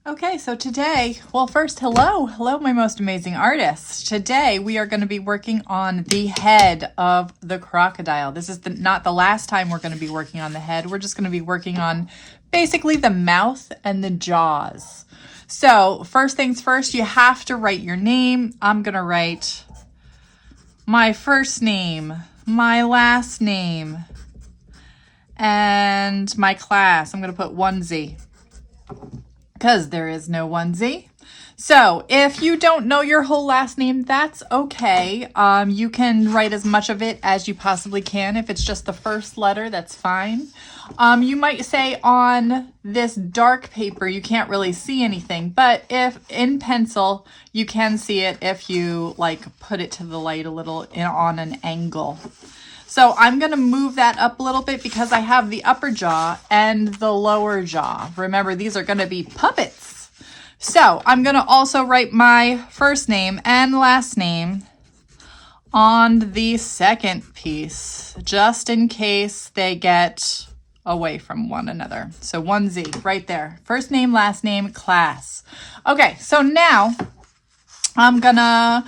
Okay, so today, well, first, hello, my most amazing artists. Today, we are going to be working on the head of the crocodile. This is not the last time we're going to be working on the head. We're just going to be working on basically the mouth and the jaws. So, first things first, you have to write your name. I'm going to write my first name, my last name, and my class. I'm going to put 1Z. Because there is no 1Z. So if you don't know your whole last name, that's okay. You can write as much of it as you possibly can. If it's just the first letter, that's fine. You might say on this dark paper, you can't really see anything, but if in pencil, you can see it if you put it to the light a little on an angle. So I'm going to move that up a little bit because I have the upper jaw and the lower jaw. Remember, these are going to be puppets. So I'm going to also write my first name and last name on the second piece, just in case they get away from one another. So 1Z right there. First name, last name, class. Okay, so now I'm going to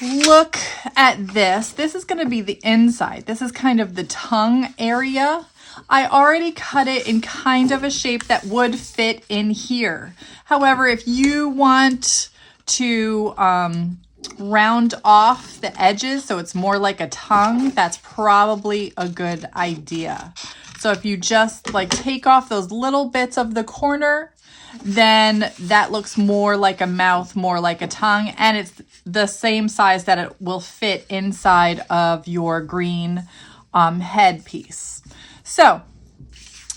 look at this. This is going to be the inside. This is kind of the tongue area. I already cut it in kind of a shape that would fit in here. However, if you want to round off the edges so it's more like a tongue, that's probably a good idea. So if you just take off those little bits of the corner, then that looks more like a mouth, more like a tongue, and it's the same size that it will fit inside of your green headpiece. So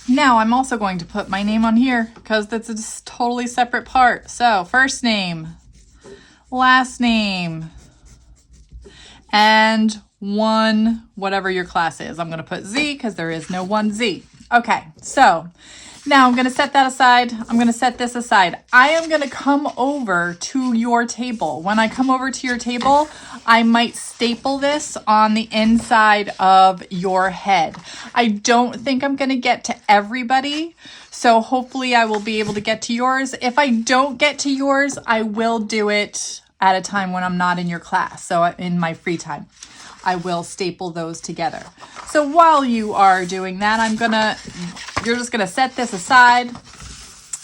now I'm also going to put my name on here because that's a totally separate part. So first name, last name, and whatever your class is. I'm going to put Z because there is no 1Z. Okay, so now I'm going to set that aside. I'm going to set this aside. I am going to come over to your table. When I come over to your table, I might staple this on the inside of your head. I don't think I'm going to get to everybody, so hopefully I will be able to get to yours. If I don't get to yours, I will do it at a time when I'm not in your class, so in my free time. I will staple those together. So while you are doing that, you're just gonna set this aside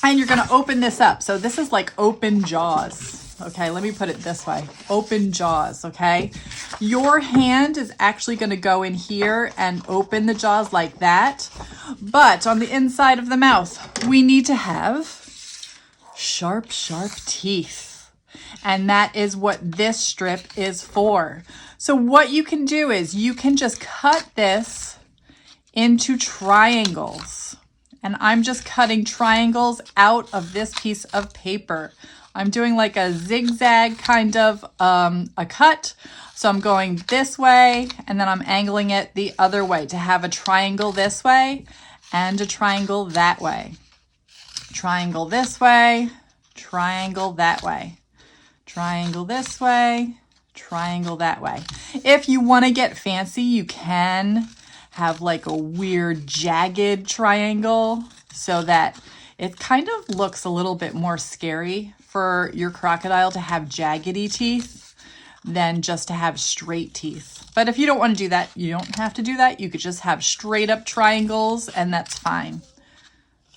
and you're gonna open this up. So this is like open jaws. Okay, let me put it this way. Open jaws, okay? Your hand is actually gonna go in here and open the jaws like that. But on the inside of the mouth, we need to have sharp, sharp teeth. And that is what this strip is for. So what you can do is you can just cut this into triangles. And I'm just cutting triangles out of this piece of paper. I'm doing like a zigzag kind of a cut. So I'm going this way and then I'm angling it the other way to have a triangle this way and a triangle that way. Triangle this way, triangle that way. Triangle this way, triangle that way. If you want to get fancy, you can have like a weird jagged triangle so that it kind of looks a little bit more scary for your crocodile to have jaggedy teeth than just to have straight teeth. But if you don't want to do that, you don't have to do that. You could just have straight up triangles and that's fine.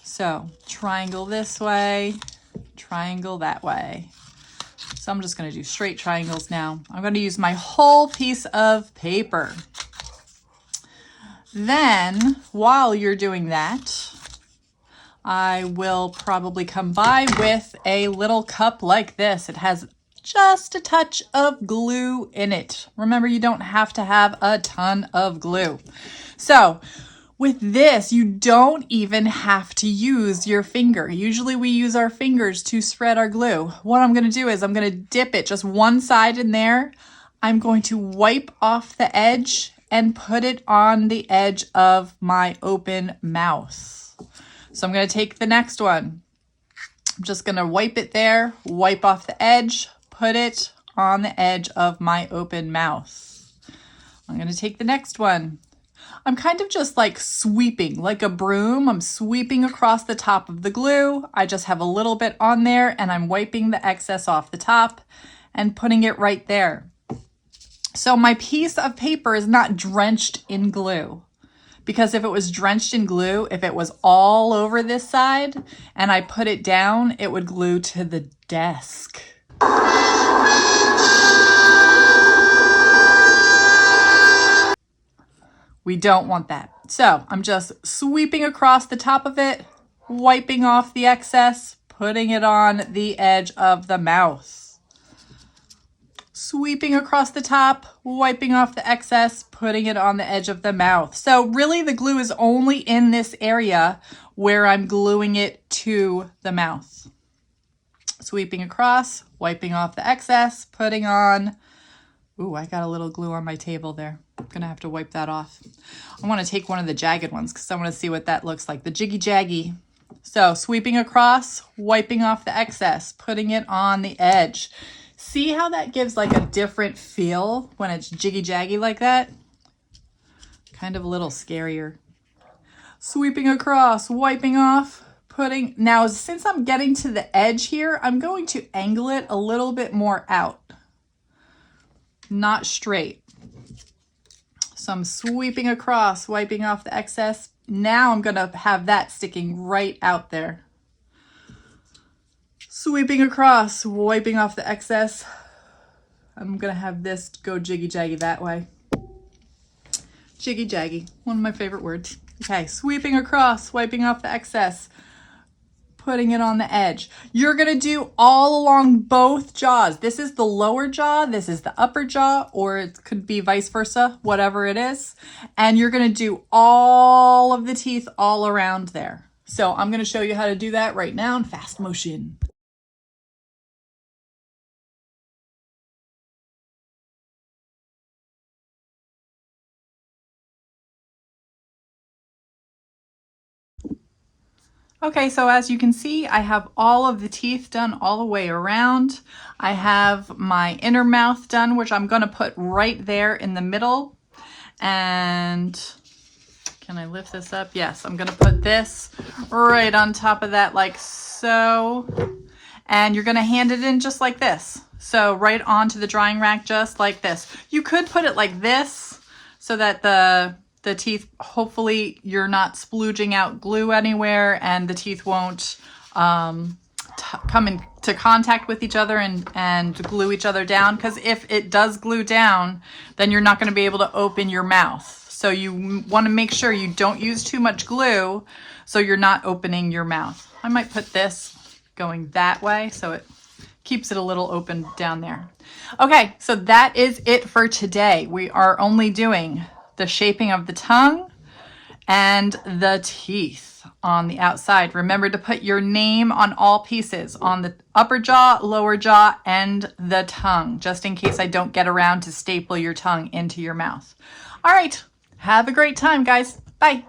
So triangle this way, triangle that way. So I'm just going to do straight triangles now. I'm going to use my whole piece of paper. Then, while you're doing that, I will probably come by with a little cup like this. It has just a touch of glue in it. Remember, you don't have to have a ton of glue. So, with this, you don't even have to use your finger. Usually we use our fingers to spread our glue. What I'm going to do is I'm going to dip it just one side in there. I'm going to wipe off the edge and put it on the edge of my open mouth. So I'm going to take the next one. I'm just going to wipe it there, wipe off the edge, put it on the edge of my open mouth. I'm going to take the next one. I'm kind of just like sweeping, like a broom. I'm sweeping across the top of the glue. I just have a little bit on there and I'm wiping the excess off the top and putting it right there. So my piece of paper is not drenched in glue, because if it was drenched in glue, if it was all over this side and I put it down, it would glue to the desk. We don't want that. So I'm just sweeping across the top of it, wiping off the excess, putting it on the edge of the mouth. Sweeping across the top, wiping off the excess, putting it on the edge of the mouth. So really the glue is only in this area where I'm gluing it to the mouth. Sweeping across, wiping off the excess, putting on. Ooh, I got a little glue on my table there. I'm gonna have to wipe that off. I wanna take one of the jagged ones because I wanna see what that looks like, the jiggy jaggy. So sweeping across, wiping off the excess, putting it on the edge. See how that gives like a different feel when it's jiggy jaggy like that? Kind of a little scarier. Sweeping across, wiping off, putting. Now, since I'm getting to the edge here, I'm going to angle it a little bit more out, not straight. So I'm sweeping across, wiping off the excess. Now I'm gonna have that sticking right out there. Sweeping across, wiping off the excess. I'm gonna have this go jiggy jaggy that way. Jiggy jaggy, one of my favorite words. Okay, sweeping across, wiping off the excess, putting it on the edge. You're gonna do all along both jaws. This is the lower jaw, this is the upper jaw, or it could be vice versa, whatever it is. And you're gonna do all of the teeth all around there. So I'm gonna show you how to do that right now in fast motion. Okay, so as you can see, I have all of the teeth done all the way around. I have my inner mouth done, which I'm gonna put right there in the middle. And can I lift this up? Yes, I'm gonna put this right on top of that like so. And you're gonna hand it in just like this. So right onto the drying rack, just like this. You could put it like this so that the teeth, hopefully you're not splooging out glue anywhere and the teeth won't come into contact with each other and glue each other down. Because if it does glue down, then you're not going to be able to open your mouth. So you want to make sure you don't use too much glue so you're not opening your mouth. I might put this going that way so it keeps it a little open down there. Okay, so that is it for today. We are only doing the shaping of the tongue and the teeth on the outside. Remember to put your name on all pieces, on the upper jaw, lower jaw, and the tongue, just in case I don't get around to staple your tongue into your mouth. All right, have a great time, guys. Bye.